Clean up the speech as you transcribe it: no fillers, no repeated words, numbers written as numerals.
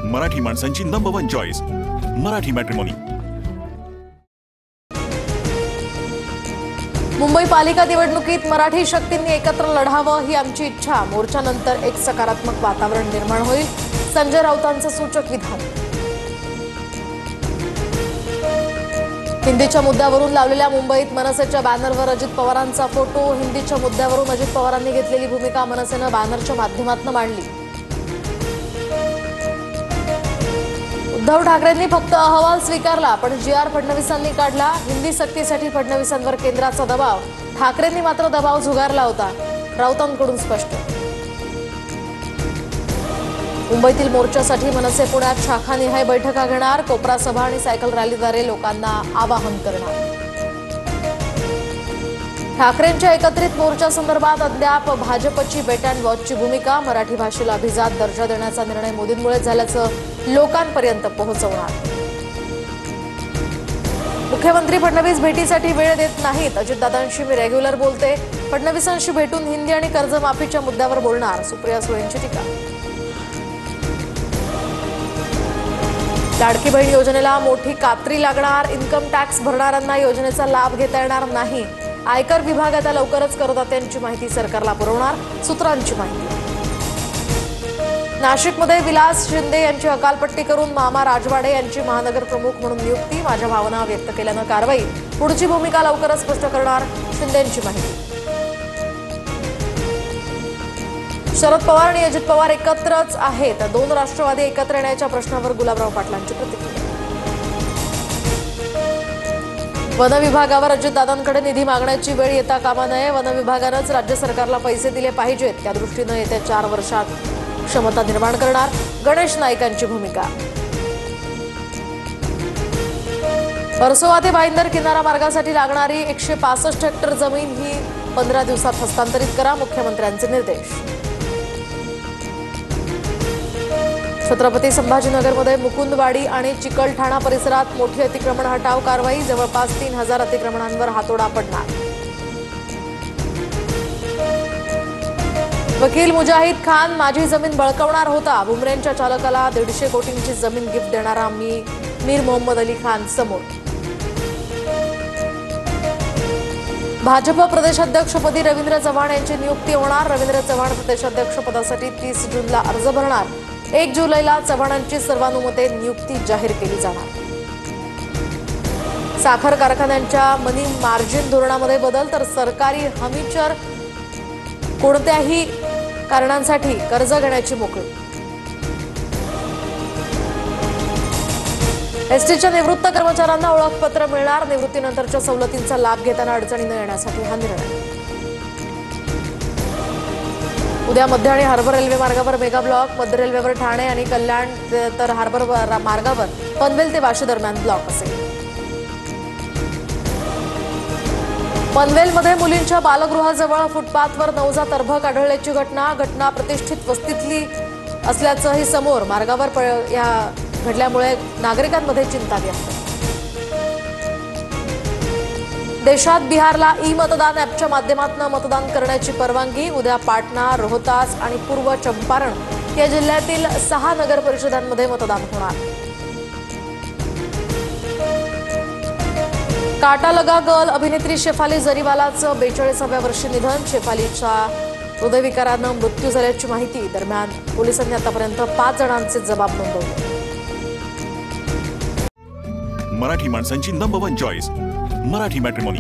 मराठी माणसांची number 1 choice Marathi matrimony. Mumbai पालिका निवडणुकीत मराठी शक्तींनी एकत्र लढावं ही आमची इच्छा। मोर्चानंतर एक सकारात्मक वातावरण निर्माण होईल, संजय राऊतांचं सूचक विधान। हिंदीच्या मुद्द्यावरून लावलेल्या मुंबईत मनसेच्या बॅनरवर अजित पवारांचा फोटो। हिंदीच्या मुद्द्यावरून अजित पवारांनी घेतलेली भूमिका मनसेनं बॅनरच्या माध्यमातून मांडली। उद्धव ठाकरेंनी फक्त अहवाल स्वीकारला, पण जी.आर. फडणवीसांनी काढला। हिंदी सक्तीसाठी फडणवीसांवर केंद्राचा दबाव, ठाकरेंनी मात्र दबाव झुगारला होता, राऊतांकडून स्पष्ट। मुंबईतील मोर्चासाठी मनसे पुण्यात शाखानिहाय बैठका घेणार, कोपरा सभा आणि सायकल रॅलीद्वारे लोकांना आवाहन करणार। ठाकरेंच्या एकत्रित मोर्चासंदर्भात अद्याप भाजपची वेट अँड वॉचची भूमिका। मराठी भाषेला अभिजात दर्जा देण्याचा निर्णय मोदींमुळे झाल्याचं लोकांपर्यंत पोहोचवणार। मुख्यमंत्री फडणवीस भेटीसाठी वेळ देत नाहीत, अजितदादांशी मी रेग्युलर बोलते, फडणवीसांशी भेटून हिंदी आणि कर्जमाफीच्या मुद्द्यावर बोलणार, सुप्रिया सुळेंची टीका। लाडकी बहीण योजनेला मोठी कात्री लागणार, इन्कम टॅक्स भरणाऱ्यांना योजनेचा लाभ घेता येणार नाही। आयकर विभाग आता लवकरच करदात्यांची माहिती सरकारला पुरवणार, सूत्रांची माहिती। नाशिकमध्ये विलास शिंदे यांची हकालपट्टी करून मामा राजवाडे यांची महानगर प्रमुख म्हणून नियुक्ती। माझ्या भावना व्यक्त केल्यानं कारवाई, पुढची भूमिका लवकरच स्पष्ट करणार, शिंदेंची माहिती। शरद पवार आणि अजित पवार एकत्रच आहेत, 2 राष्ट्रवादी एकत्र येण्याच्या प्रश्नावर गुलाबराव पाटलांची प्रतिक्रिया। वन विभागावर अजितदादांकडे निधी मागण्याची वेळ येता कामा नये, वन विभागानंच राज्य सरकारला पैसे दिले पाहिजेत, त्या दृष्टीनं येत्या 4 वर्षात क्षमता निर्माण करणार, गणेश नाईकांची भूमिका। वर्सोवा ते भाईंदर किनारा मार्गासाठी लागणारी 165 हेक्टर जमीन ही 15 दिवसात हस्तांतरित करा, मुख्यमंत्र्यांचे निर्देश। छत्रपती संभाजीनगरमध्ये मुकुंदवाडी आणि चिकलठाणा परिसरात मोठी अतिक्रमण हटाव कारवाई, जवळपास 3000 अतिक्रमणांवर हातोडा पडणार। वकील मुजाहिद खान माझी जमीन बळकावणार होता, बुमरेंच्या चालकाला 150 कोटींची जमीन गिफ्ट देणारा मीर मोहम्मद अली खान समोर। भाजप प्रदेशाध्यक्षपदी रवींद्र चव्हाण यांची नियुक्ती होणार, रवींद्र चव्हाण प्रदेशाध्यक्षपदासाठी 30 जूनला अर्ज भरणार, 1 जुलैला चव्हाणांची सर्वानुमते नियुक्ती जाहीर केली जाणार। साखर कारखान्यांच्या मनी मार्जिन धोरणामध्ये बदल, तर सरकारी हमीचर कोणत्याही कारणांसाठी कर्ज घेण्याची मोकळीक। एसटीच्या निवृत्त कर्मचाऱ्यांना ओळखपत्र मिळणार, निवृत्तीनंतरच्या सवलतींचा लाभ घेताना अडचणी न येण्यासाठी हा निर्णय। उद्या मध्य आणि हार्बर रेल्वे मार्गावर मेगा ब्लॉक, मध्य रेल्वेवर ठाणे आणि कल्याण, तर हार्बर मार्गावर पनवेल ते वाशी दरम्यान ब्लॉक असेल। पनवेलमध्ये मुलींच्या बालगृहाजवळ फुटपाथवर नवजात अर्भक आढळल्याची घटना प्रतिष्ठित वस्तीतली असल्याचंही समोर, मार्गावर या घडल्यामुळे नागरिकांमध्ये चिंता व्यक्त। देशात बिहारला ई-मतदान ॲपच्या माध्यमातून मतदान करण्याची परवानगी, उद्या पाटणा, रोहतास आणि पूर्व चंपारण या जिल्ह्यातील 6 नगर परिषदांमध्ये मतदान होणार। काटा लगा गर्ल अभिनेत्री शेफाली जरीवालाचं 42व्या वर्षी निधन, शेफालीच्या हृदयविकारानं मृत्यू झाल्याची माहिती। दरम्यान पोलिसांनी आतापर्यंत 5 जणांचे जबाब नोंदवले। मराठी माणसांची नंबर 1 चॉईस मराठी मॅट्रिमोनी।